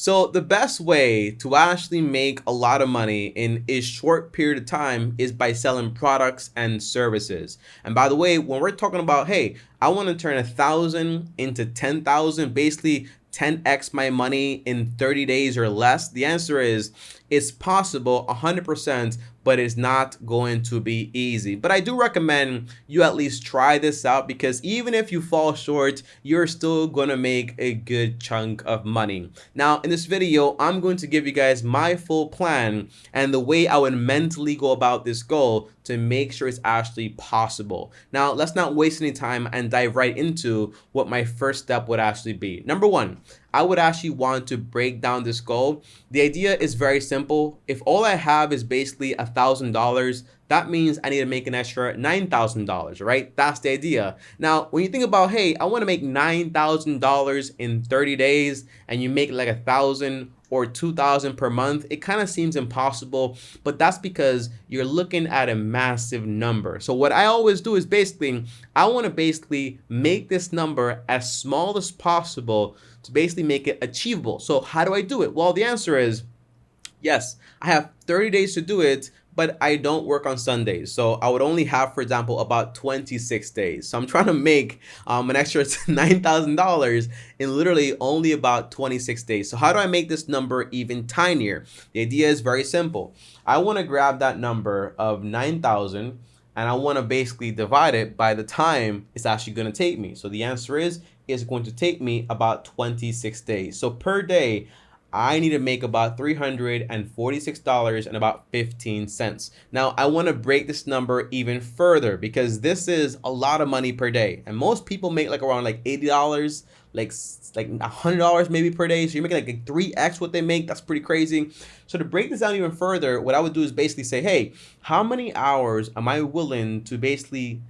So the best way to actually make a lot of money in a short period of time is by selling products and services. And by the way, when we're talking about, hey, I want to turn 1,000 into 10,000, basically 10x my money in 30 days or less, the answer is it's possible 100%, but it's not going to be easy. But I do recommend you at least try this out, because even if you fall short, you're still going to make a good chunk of money. Now, in this video, I'm going to give you guys my full plan and the way I would mentally go about this goal to make sure it's actually possible. Now, let's not waste any time and dive right into what my first step would actually be. Number one, I would actually want to break down this goal. The idea is very simple. If all I have is basically $1,000, that means I need to make an extra $9,000, right? That's the idea. Now, when you think about, hey, I want to make $9,000 in 30 days, and you make like 1,000 or 2,000 per month, it kind of seems impossible, but that's because you're looking at a massive number. So what I always do is basically, I want to basically make this number as small as possible to basically make it achievable. So how do I do it? Well, the answer is yes, I have 30 days to do it, but I don't work on Sundays. So I would only have, for example, about 26 days. So I'm trying to make an extra $9,000 in literally only about 26 days. So how do I make this number even tinier? The idea is very simple. I want to grab that number of 9,000 and I want to basically divide it by the time it's actually going to take me. So the answer is it's going to take me about 26 days. So per day, I need to make about $346 and about 15 cents. Now, I want to break this number even further because this is a lot of money per day. And most people make like around like $80, like $100 maybe per day. So you're making like 3x what they make. That's pretty crazy. So to break this down even further, what I would do is basically say, hey, how many hours am I willing to basically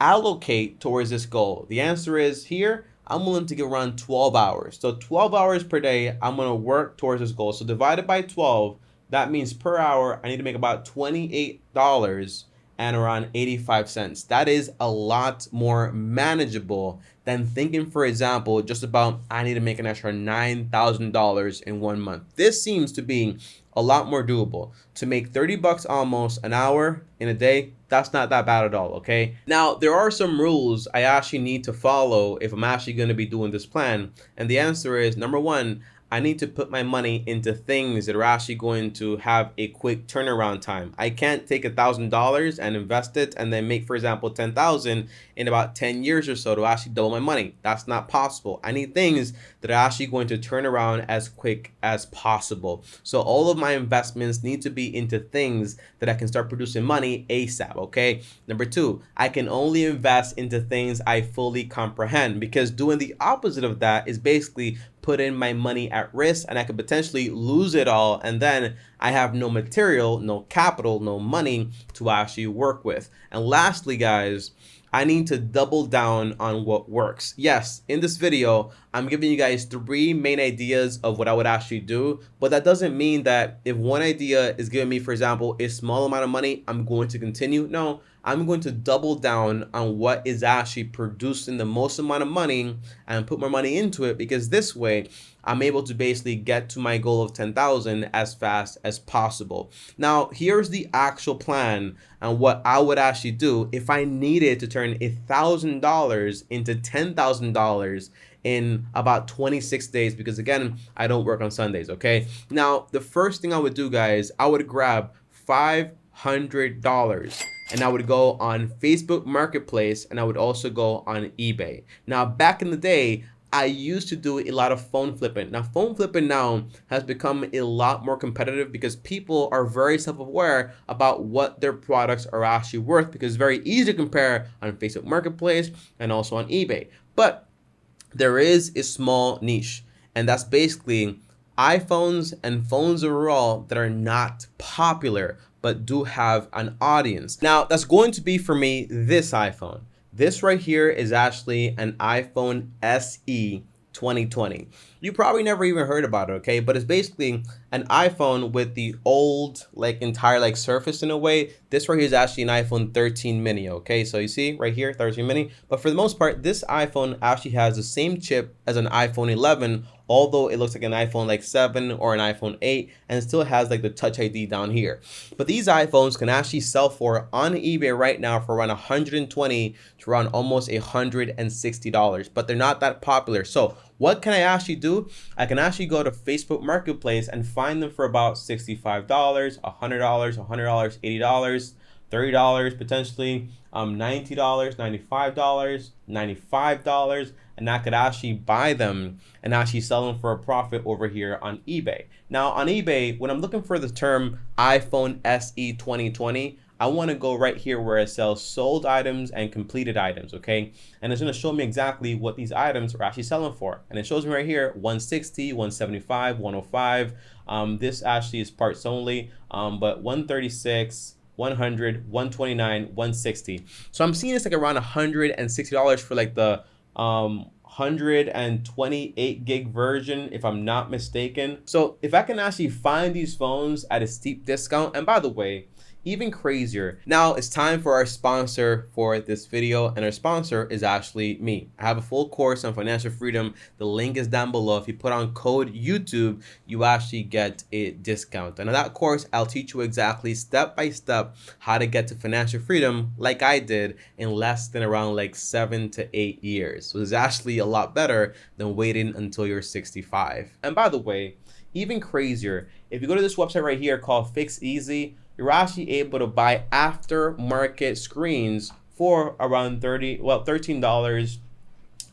allocate towards this goal? The answer is here, I'm willing to give around 12 hours. So 12 hours per day, I'm going to work towards this goal. So divided by 12, that means per hour, I need to make about $28 and around 85 cents. That is a lot more manageable than thinking, for example, just about I need to make an extra $9,000 in 1 month. This seems to be a lot more doable. To make 30 bucks almost an hour in a day, that's not that bad at all, okay? Now, there are some rules I actually need to follow if I'm actually going to be doing this plan. And the answer is, number one, I need to put my money into things that are actually going to have a quick turnaround time. I can't take $1,000 and invest it and then make, for example, 10,000 in about 10 years or so to actually double my money. That's not possible. I need things that are actually going to turn around as quick as possible. So all of my investments need to be into things that I can start producing money ASAP, okay? Number two, I can only invest into things I fully comprehend, because doing the opposite of that is basically put in my money at risk and I could potentially lose it all, and then I have no material, no capital, no money to actually work with. And lastly, guys, I need to double down on what works. Yes, in this video, I'm giving you guys 3 main ideas of what I would actually do, but that doesn't mean that if one idea is giving me, for example, a small amount of money, I'm going to continue. No, I'm going to double down on what is actually producing the most amount of money and put more money into it, because this way I'm able to basically get to my goal of 10,000 as fast as possible. Now, here's the actual plan and what I would actually do if I needed to turn $1,000 into $10,000 in about 26 days, because again, I don't work on Sundays, okay? Now, the first thing I would do, guys, I would grab $500 and I would go on Facebook Marketplace and I would also go on eBay. Now, back in the day, I used to do a lot of phone flipping. Now, phone flipping now has become a lot more competitive because people are very self-aware about what their products are actually worth, because it's very easy to compare on Facebook Marketplace and also on eBay. But there is a small niche, and that's basically iPhones and phones overall that are not popular but do have an audience. Now, that's going to be for me this iPhone. This right here is actually an iPhone SE 2020. You probably never even heard about it, okay? But it's basically an iPhone with the old, like, entire, like, surface in a way. This right here is actually an iPhone 13 mini, okay? So you see right here, 13 mini. But for the most part, this iPhone actually has the same chip as an iPhone 11, although it looks like an iPhone like 7 or an iPhone 8, and it still has like the Touch ID down here. But these iPhones can actually sell for on eBay right now for around 120 to around almost $160, but they're not that popular. So what can I actually do? I can actually go to Facebook Marketplace and find them for about $65, $100, $100, $80, $30 potentially, $90, $95, $95, and I could actually buy them and actually sell them for a profit over here on eBay. Now on eBay, when I'm looking for the term iPhone SE 2020, I want to go right here where it sells sold items and completed items, okay? And it's going to show me exactly what these items are actually selling for. And it shows me right here, 160, 175, 105. This actually is parts only, but 136, 100, 129, 160. So I'm seeing it's like around $160 for like the 128 gig version, if I'm not mistaken. So if I can actually find these phones at a steep discount, and by the way, even crazier, now it's time for our sponsor for this video, and our sponsor is actually me. I have a full course on financial freedom. The link is down below. If you put on code YouTube, you actually get a discount. And in that course, I'll teach you exactly step by step how to get to financial freedom like I did in less than around like 7 to 8 years. So it's actually a lot better than waiting until you're 65. And by the way, even crazier, if you go to this website right here called Fix Easy, you're actually able to buy aftermarket screens for around $13,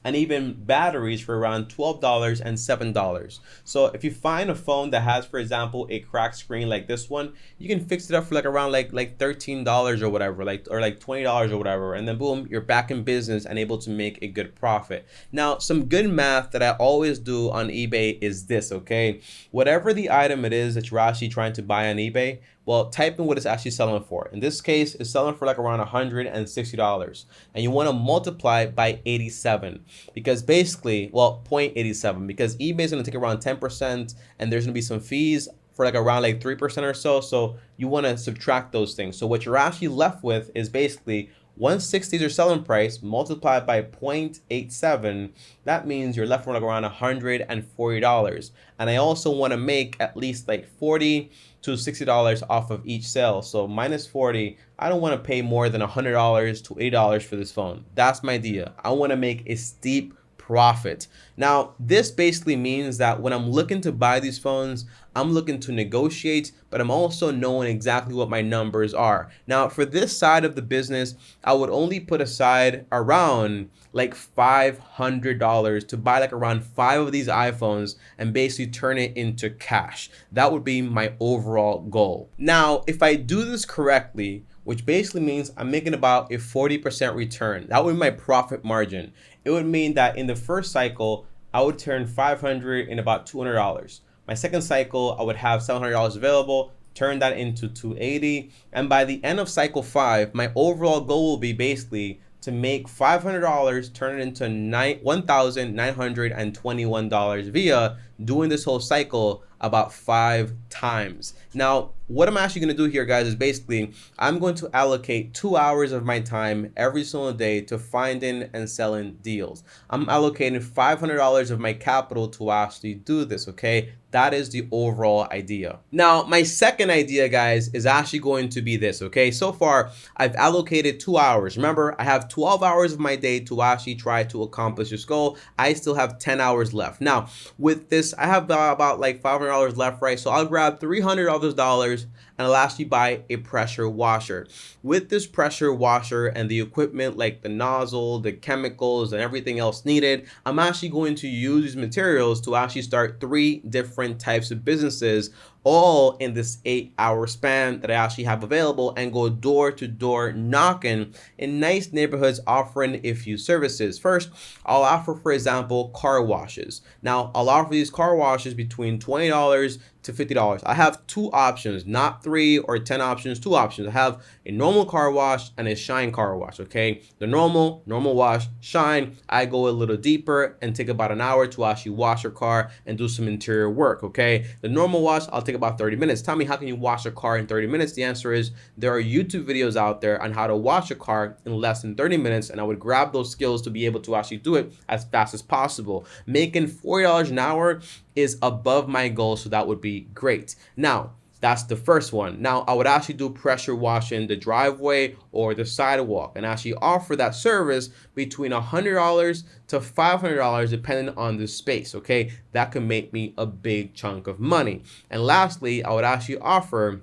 and even batteries for around $12 and $7. So if you find a phone that has, for example, a cracked screen like this one, you can fix it up for like around like $13 or whatever, or like $20 or whatever, and then boom, you're back in business and able to make a good profit. Now, some good math that I always do on eBay is this, okay? Whatever the item it is that you're actually trying to buy on eBay, well, type in what it's actually selling for. In this case, it's selling for like around $160. And you want to multiply by 87, because basically, well, 0.87, because eBay is going to take around 10%, and there's going to be some fees for like around like 3% or so. So you want to subtract those things. So what you're actually left with is basically 160 is your selling price multiplied by 0.87. That means you're left with like around $140. And I also want to make at least like $40 to $60 off of each sale. So minus 40, I don't want to pay more than $100 to $80 for this phone. That's my idea. I want to make a steep profit. Now, this basically means that when I'm looking to buy these phones, I'm looking to negotiate, but I'm also knowing exactly what my numbers are. Now, for this side of the business, I would only put aside around like $500 to buy like around 5 of these iPhones and basically turn it into cash. That would be my overall goal. Now, if I do this correctly, which basically means I'm making about a 40% return, that would be my profit margin. It would mean that in the first cycle, I would turn $500 in about $200. My second cycle, I would have $700 available, turn that into $280. And by the end of cycle 5, my overall goal will be basically to make $500, turn it into $1,921 via doing this whole cycle about 5 times. Now, what I'm actually going to do here, guys, is basically I'm going to allocate 2 hours of my time every single day to finding and selling deals. I'm allocating $500 of my capital to actually do this, okay? That is the overall idea. Now, my second idea, guys, is actually going to be this, okay? So far, I've allocated 2 hours. Remember, I have 12 hours of my day to actually try to accomplish this goal. I still have 10 hours left. Now, with this, I have about like $500 left, right? So I'll grab $300 of those dollars and I'll actually buy a pressure washer. With this pressure washer and the equipment like the nozzle, the chemicals, and everything else needed, I'm actually going to use these materials to actually start 3 different types of businesses, all in this 8-hour span that I actually have available, and go door to door knocking in nice neighborhoods offering a few services. First, I'll offer, for example, car washes. Now, I'll offer these car washes between $20 to $50. I have two options, not 3 or 10 options, two options. I have a normal car wash and a shine car wash, okay? The normal wash, shine, I go a little deeper and take about an hour to actually wash your car and do some interior work, okay? The normal wash, I'll take about 30 minutes. Tell me, how can you wash a car in 30 minutes? The answer is there are YouTube videos out there on how to wash a car in less than 30 minutes, and I would grab those skills to be able to actually do it as fast as possible. Making $40 an hour is above my goal, so that would be great. Now, that's the first one. Now, I would actually do pressure washing the driveway or the sidewalk and actually offer that service between $100 to $500 depending on the space, okay? That could make me a big chunk of money. And lastly, I would actually offer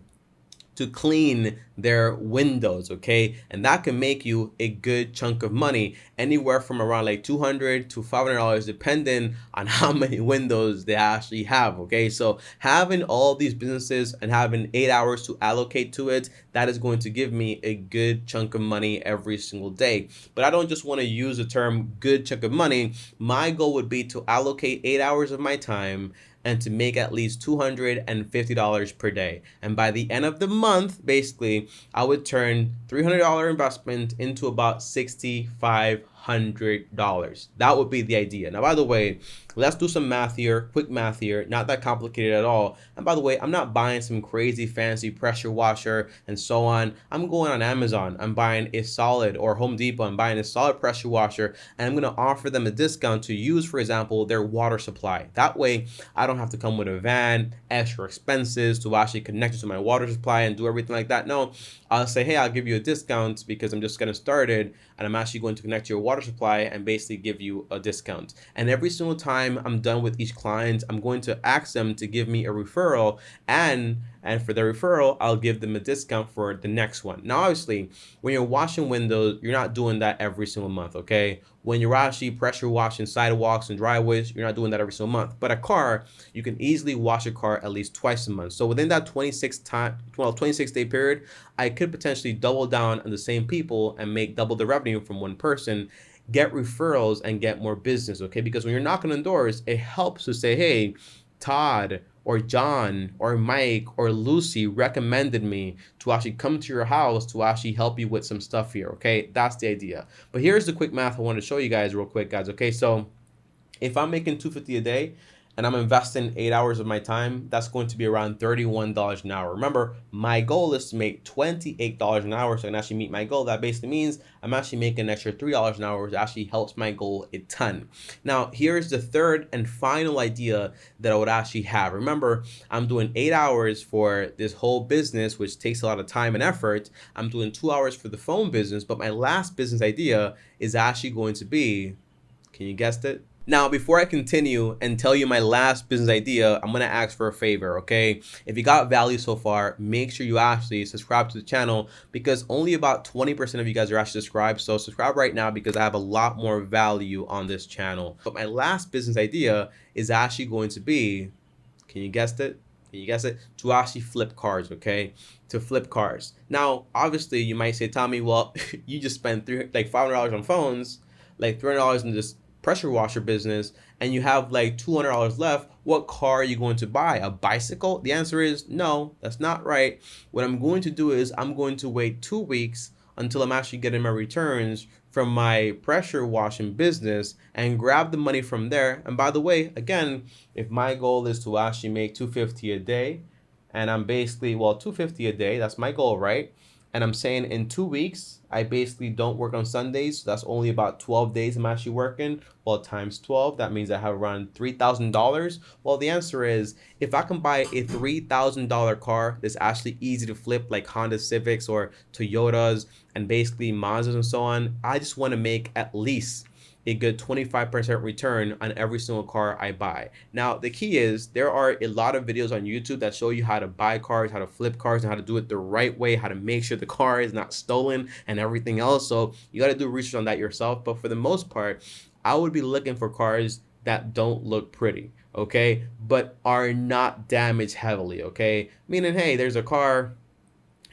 to clean their windows, okay? And that can make you a good chunk of money, anywhere from around like $200 to $500 depending on how many windows they actually have, okay? So having all these businesses and having 8 hours to allocate to it, that is going to give me a good chunk of money every single day. But I don't just want to use the term good chunk of money. My goal would be to allocate 8 hours of my time and to make at least $250 per day. And by the end of the month, basically, I would turn $300 investment into about $6,500. That would be the idea. Now, by the way, let's do some math here, quick math here, not that complicated at all. And by the way, I'm not buying some crazy fancy pressure washer and so on. I'm going on Amazon. I'm buying a solid, or Home Depot, I'm buying a solid pressure washer, and I'm going to offer them a discount to use, for example, their water supply. That way, I don't have to come with a van, extra expenses to actually connect it to my water supply and do everything like that. No, I'll say, hey, I'll give you a discount because I'm just getting started and I'm actually going to connect to your water supply and basically give you a discount. And every single time I'm done with each client, I'm going to ask them to give me a referral, and for the referral, I'll give them a discount for the next one. Now, obviously, when you're washing windows, you're not doing that every single month, okay? When you're actually pressure washing sidewalks and driveways, you're not doing that every single month. But a car, you can easily wash a car at least twice a month. So within that 26-day period, I could potentially double down on the same people and make double the revenue from one person, get referrals and get more business, okay? Because when you're knocking on doors, it helps to say, hey, Todd or John or Mike or Lucy recommended me to actually come to your house to actually help you with some stuff here, okay? That's the idea. But here's the quick math I want to show you guys real quick, guys, okay? So if I'm making $250 a day and I'm investing 8 hours of my time, that's going to be around $31 an hour. Remember, my goal is to make $28 an hour, so I can actually meet my goal. That basically means I'm actually making an extra $3 an hour, which actually helps my goal a ton. Now, here's the third and final idea that I would actually have. Remember, I'm doing 8 hours for this whole business, which takes a lot of time and effort. I'm doing 2 hours for the phone business, but my last business idea is actually going to be, can you guess it? Now, before I continue and tell you my last business idea, I'm going to ask for a favor, okay? If you got value so far, make sure you actually subscribe to the channel, because only about 20% of you guys are actually subscribed. So subscribe right now because I have a lot more value on this channel. But my last business idea is actually going to be, can you guess it? Can you guess it? To actually flip cars, okay? To flip cars. Now, obviously, you might say, Tommy, well, you just spent $500 on phones, like $300 in this pressure washer business, and you have like $200 left. What car are you going to buy? A bicycle? The answer is no, that's not right. What I'm going to do is I'm going to wait 2 weeks until I'm actually getting my returns from my pressure washing business and grab the money from there. And by the way, again, if my goal is to actually make $250 a day, and I'm basically, well, $250 a day, that's my goal, right? And I'm saying in 2 weeks, I basically don't work on Sundays. So that's only about 12 days I'm actually working. Well, times 12, that means I have around $3,000. Well, the answer is, if I can buy a $3,000 car that's actually easy to flip, like Honda Civics or Toyotas and basically Mazdas and so on, I just want to make at least a good 25% return on every single car I buy. Now, the key is there are a lot of videos on YouTube that show you how to buy cars, how to flip cars, and how to do it the right way, how to make sure the car is not stolen and everything else. So you got to do research on that yourself. But for the most part, I would be looking for cars that don't look pretty, okay, but are not damaged heavily, okay? Meaning, hey, there's a car,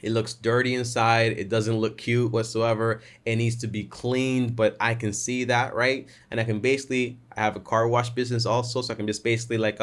It looks dirty inside. It doesn't look cute whatsoever. It needs to be cleaned, but I can see that, right? And I can basically, I have a car wash business also, so I can just basically like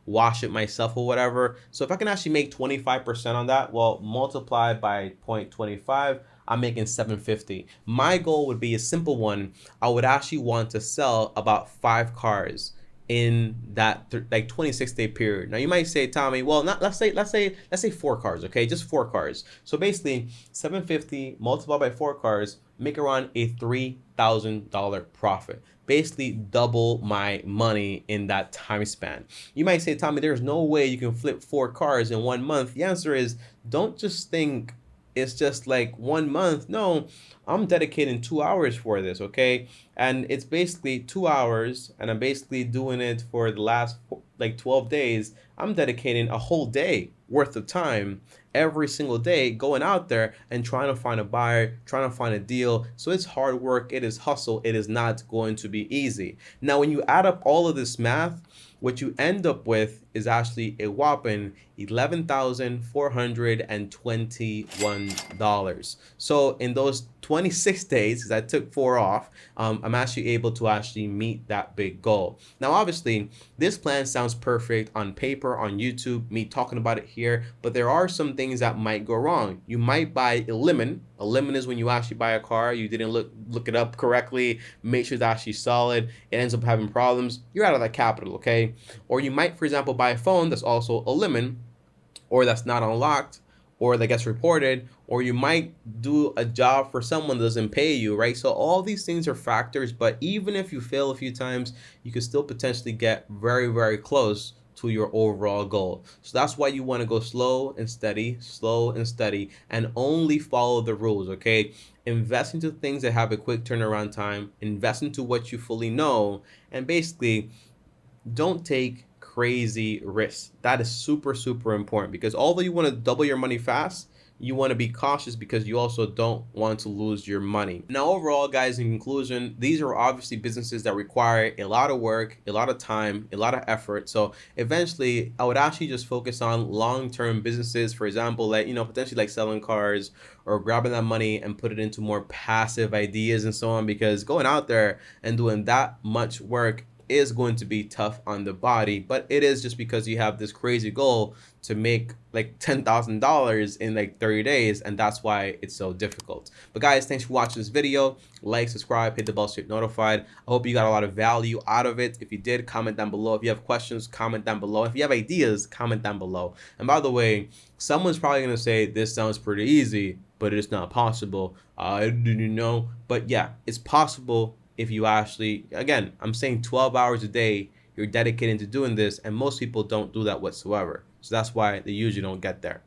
wash it myself or whatever. So if I can actually make 25% on that, well, multiply by 0.25, I'm making 750. My goal would be a simple one. I would actually want to sell about 5 cars in that like 26-day period. Now you might say, Tommy, well, not let's say 4 cars, okay? Just 4 cars. So basically 750 multiplied by 4 cars, make around a $3,000 profit. Basically double my money in that time span. You might say, Tommy, there's no way you can flip 4 cars in 1 month. The answer is, don't just think it's just like 1 month. No, I'm dedicating 2 hours for this, okay? And it's basically 2 hours, and I'm basically doing it for the last like 12 days. I'm dedicating a whole day worth of time every single day going out there and trying to find a buyer, trying to find a deal. So it's hard work, it is hustle, it is not going to be easy. Now, when you add up all of this math, what you end up with is actually a whopping $11,421. So in those 26 days, because I took 4 off, I'm actually able to actually meet that big goal. Now, obviously, this plan sounds perfect on paper, on YouTube, me talking about it here, but there are some things that might go wrong. You might buy a lemon. A lemon is when you actually buy a car, you didn't look it up correctly, make sure it's actually solid, it ends up having problems, you're out of that capital, okay? Or you might, for example, buy a phone that's also a lemon, or that's not unlocked, or that gets reported, or you might do a job for someone that doesn't pay you, right? So all these things are factors, but even if you fail a few times, you can still potentially get very, very close to your overall goal. So that's why you want to go slow and steady, and only follow the rules, okay? Invest into things that have a quick turnaround time, invest into what you fully know, and basically don't take crazy risks. That is super, super important, because although you want to double your money fast, you want to be cautious because you also don't want to lose your money. Now, overall, guys, in conclusion, these are obviously businesses that require a lot of work, a lot of time, a lot of effort. So eventually, I would actually just focus on long-term businesses, for example, like, potentially like selling cars, or grabbing that money and put it into more passive ideas and so on, because going out there and doing that much work is going to be tough on the body, but it is just because you have this crazy goal to make like $10,000 in like 30 days, and that's why it's so difficult. But guys, thanks for watching this video. Like, subscribe, hit the bell so you're notified. I hope you got a lot of value out of it. If you did, comment down below. If you have questions, comment down below. If you have ideas, comment down below. And by the way, someone's probably gonna say this sounds pretty easy, but it's not possible. I didn't know. But yeah, it's possible if you actually, again, I'm saying 12 hours a day, you're dedicated to doing this, and most people don't do that whatsoever. So that's why they usually don't get there.